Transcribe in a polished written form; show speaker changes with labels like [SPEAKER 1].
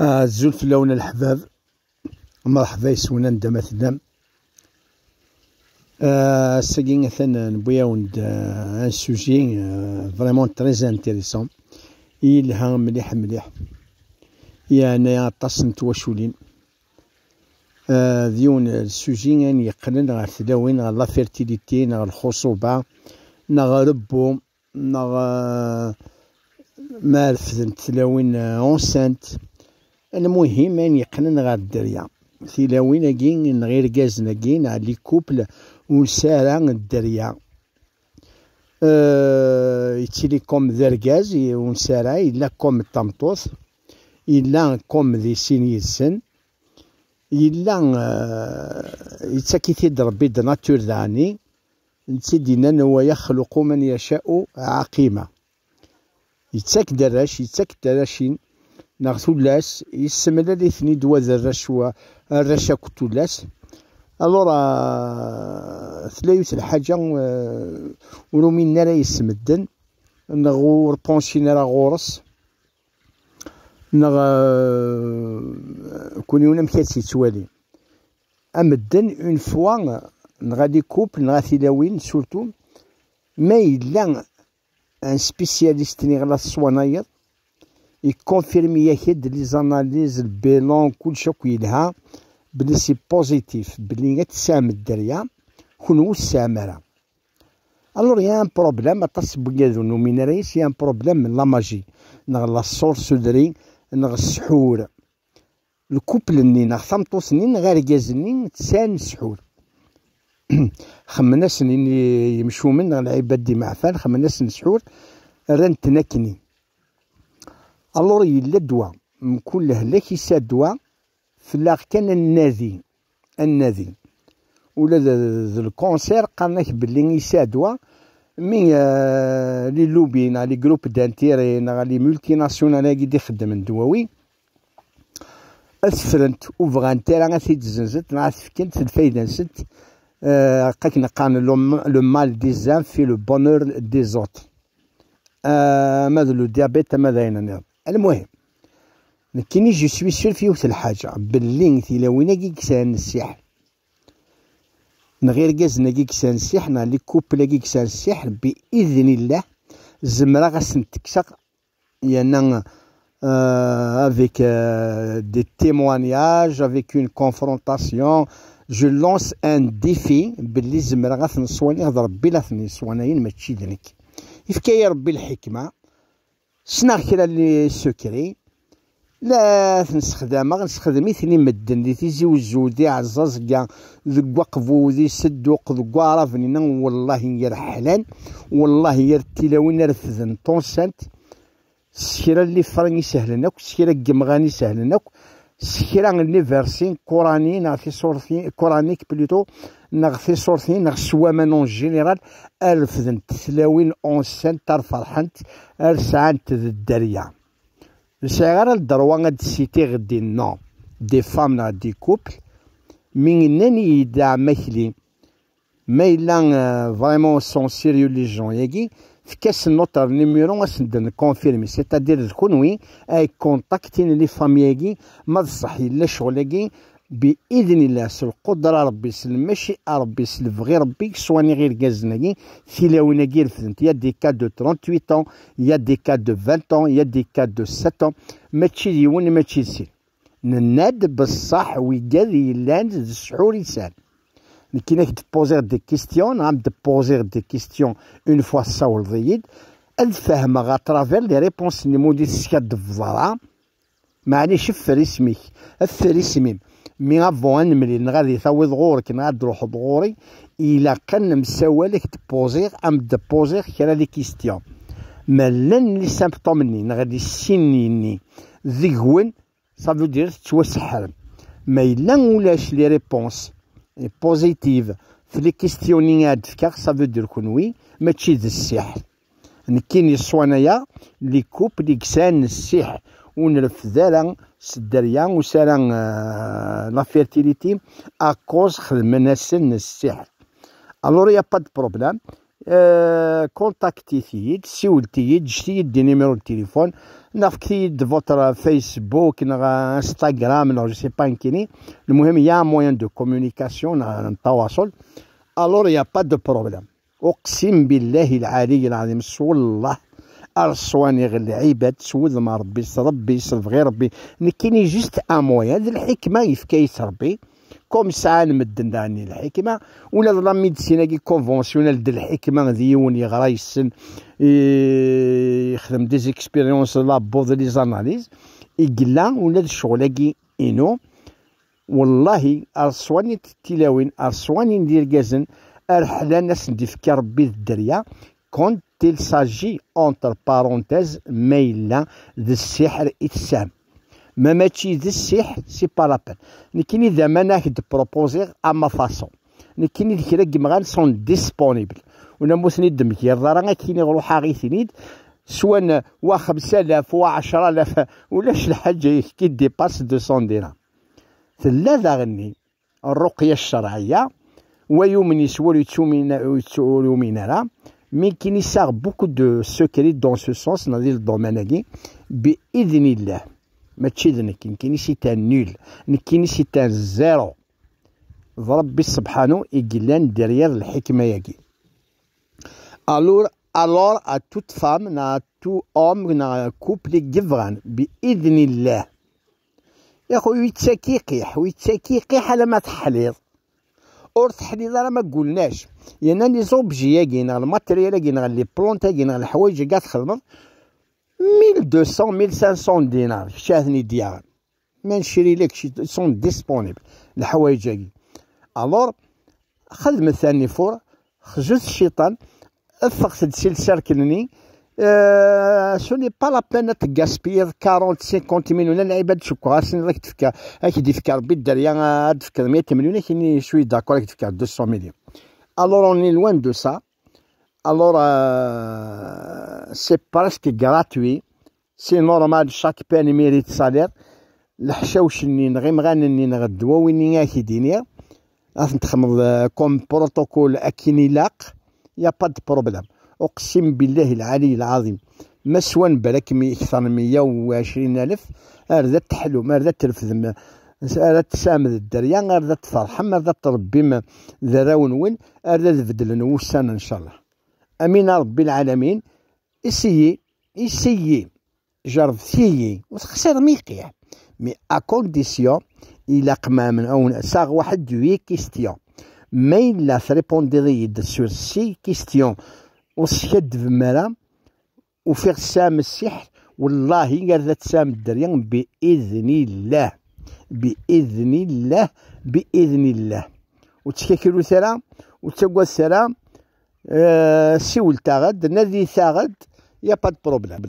[SPEAKER 1] الزول فلاون الحباب، مرحبا يسونا ندا مثلا. ساكين مثلا نبغيو ان سوجي فريمون تري انتيريسون، يلها مليح مليح، يعني عطاس نتواشولين. ديون السوجي يعني يقلن غير تلاوين غير لا فيرتيليتي، غير الخصوبة، غير ربو، ما رفدن تلاوين اونسانت. المهم يعني يقلن غير الدريا تلاوين كين غير كازنا كين على لي كوبل ونسارا الدريا. يتيلي كوم ذركاز ونسارا إلا كوم الطمطوط، إلا كوم ذي سين يسن، إلا يتاكيتي ربي د ناتور داني نتيدينا هو يخلق من يشاء عقيمة. يتاك دراش يتاك دراشين ناغ ثلاث يسمى لي ثني دوا الرشوة الرشا كتولاس. الورا ثلاث الحاجة ولو من نرا يسمدن نغور بونشينا راه غورس نغ كون يونا مكاتسي توالي أمدن اون فوا نغادي كوبل نغا ثلاوين سورتو ما إلا ان سبيسياليست نغلا الصواناير يكونفيرمي ياكد لي زاناليز البيلون كلشي يلها بلي سي بوزيتيف بلي تسام الدريا كون السامرة. الور يا ان بروبليم اطاس بكادو نوميناريس، يا ان بروبليم من لا ماجي نغ لا سورسودري نغ السحور. الكوبل ني نغ ثمطوس ني غير كازني تسان السحور. خمنا سنين يمشوا من العباد دي معفان، خمنا سن السحور ران تناكني. الور يلا دوا من كل هلاك يسا دوا فلاغ كان النادي ولا ذا الكونسير قالناك بلي يسا دوا مي لي لوبين لي جروب دانتيري لي مولتي ناسيونال كي يخدم دواوي اسفرنت وبغان تيرا غا تيتزنزت غا تفكنت الفايده نسد. قاك نقان لو مال ديزان في لو بونور دي زوت. ماذا لو ديابيت ماذا ينير. المهم لكني جو سوي سور في وقت الحاجة باللي تيلاوينا كي كسان السحر نغير كازنا كي كسان السحر لي كوبلا كي كسان السحر بإذن الله زمرا غاسن تكسق يعني avec des témoignages, avec une confrontation. Je lance un défi باللي زمرا غاثنصواني هذا ربي لا ثنصوانيين ماشي ذنك يفكا ربي الحكمة سنا كرا لي سكري لا تنستخدمها غنستخدم ثني مدن اللي تيزي وزودي عزاز كاع ذك وقفو ذي صدوق ذك عرفني والله يرحلان والله يرتلاوين رفذن طونسانت. سكرا اللي فراني سهلناك سكرا كمغاني سهلناك سكرا اللي فيرسين قراني ناغ في صورتين قرانيك بلوتو ناغ في صورتين ناغ سوامانون جينيرال رفذن تلاوين اونسانت تار فرحانت رسعانت ذا الدريا. نسعي غير الدروة غاد سيتي غدي نو دي فام نا دي كوبل من ناني يدعى ماكلي ما إلا فريمون سون سيريو لي جون ياكي في كاس النوتر نيميرو غاسندن كونفيرمي سيتادير كونوي اي كونتاكتين لي فام ياكي ما صح إلا شغل ياكي بإذن الله سل القدرة ربي سل المشيئة ربي سل الفغي ربي سواني غير كازناكي تيلاويناكي رفدنت. يا دي كا دو 38 ans، يا دي كا دو 20 ans، يا دي كا دو 7 ans. ماشي ديون ماشي سير نناد بصح ويقال يلان السحور يسال. كي تبوزير دي كيستيون عم تبوزير دي كيستيون اون فوا صاول ضيد الفهم غا ترافير لي ريبونس لي مودي سكاد فضارا معليش فريسميك الفريسميم مي افون نملي غادي ثاوض غورك نغاد نروح بغوري إلا كان مساوالك تبوزيغ ام دبوزيغ كرا لي كيستيون مالن لي سامبتومني غادي سينيني ذيكون صافو دير توسحر ما إلا ولاش لي ريبونس بوزيتيف في لي كيستيونيات فكاغ صافو دير كونوي ماشي ذا السحر. نكيني الصوانايا لي كوب لي كسان السحر ونرفذالا سدريا وسالا لا فيرتيليتي اكوز خدمنا سن السحر. الور يا با دو بروبلام. كونتاكتي ثيد سيولتي جتي دي نيميرو التليفون نافكي فوتر فيسبوك انستغرام جو سي با كيني. المهم يا موان دو كومونيكاسيون التواصل. الور يا با دو بروبليم. اقسم بالله العلي العظيم والله الصواني غير العباد سود ما ربي ربي يصرف غير ربي. كاين جوست ان موان هاد الحكمه يفكايس ربي كوم ساعه نمدن داني الحكمه ولا لا ميديسينا كي كونفونسيونيل د الحكمه ديون يغرا يسن يخدم دي زيكسبيريونس لابو دي لي زاناليز يقلا ولا الشغلاكي انو والله الصواني التلاوين الصواني ندير كازن ارحلا ناس ندفكر ربي الدريا كونت il s'agit entre parenthèses ميلا ذا السحر اتسام ما ماشي ذا السحر سي با لابان. كاين اذا ما ناكد بروبوزيغ اما فاسون كاين كرا كيمغال سون ديسبونيبل ولا موثني دمكير راه كاين يروح غي ثنيد سواء وا 5000 وا 10000 ولا شي حاجه كي ديباس 200 درهم. ثلاثه غني الرقيه الشرعيه ويومني سوالو يتسولو راه مي كاين يساغ بوكو دو سوكري دون سو سونس نادي الدومين هاكي باذن الله. ماشي ذنك كاين شي تان نول كاين شي تان زيرو ربي سبحانه يقلان ديريير الحكمه ياكي. الور ا توت فام نا تو اوم نا كوبلي كيفغان باذن الله يا خويا ويتساكي قيح على ما تحليض اور تحليض راه ما قلناش يعني لي زوبجي كاين الماتريال كاين لي بلونتا كاين الحوايج كاع تخدم 1200 1500 دينار شاهني ديال ما نشري لك شي سون ديسبونيبل الحوايج كاين. الور خدم ثاني فور خرجت الشيطان افقت سلسال كنني سوني با لا بين تغاسبير 40 50 مليون العباد شكرا راك تفكر راك تفكر بالدريا تفكر 100 مليون كاين شويه داكور راك تفكر 200 مليون. الور اوني لوان دو سا. الور سي براسك غراتوي سي نورمال شاك بان ميريت سالير الحشاوش نين غير مغانني نغدوا وين ياكي دينيا راح نتخمض كوم بروتوكول اكيني لاق يا با دو بروبليم. اقسم بالله العلي العظيم ما سوان بالك اكثر من 120,000 اردا تحلم اردا ترفد اردا تسامد الدريا اردا تفرحم اردا تربي ذراون وين اردا تبدل نوسان ان شاء الله. امين ربي العالمين. اسيي جرب ثيي وتخسر ميقيع مي ا كونديسيون الى قمام او ساغ واحد 8 كيستيون مي لا تريبونديري سور 6 كيستيون وسكد بمرا وفي سام السحر والله قال تسام الدريا باذن الله باذن الله باذن الله. وتشكلوا ثرا وتقوى ثرا سيول تاغد نادي ثاغد يا با بروبليم.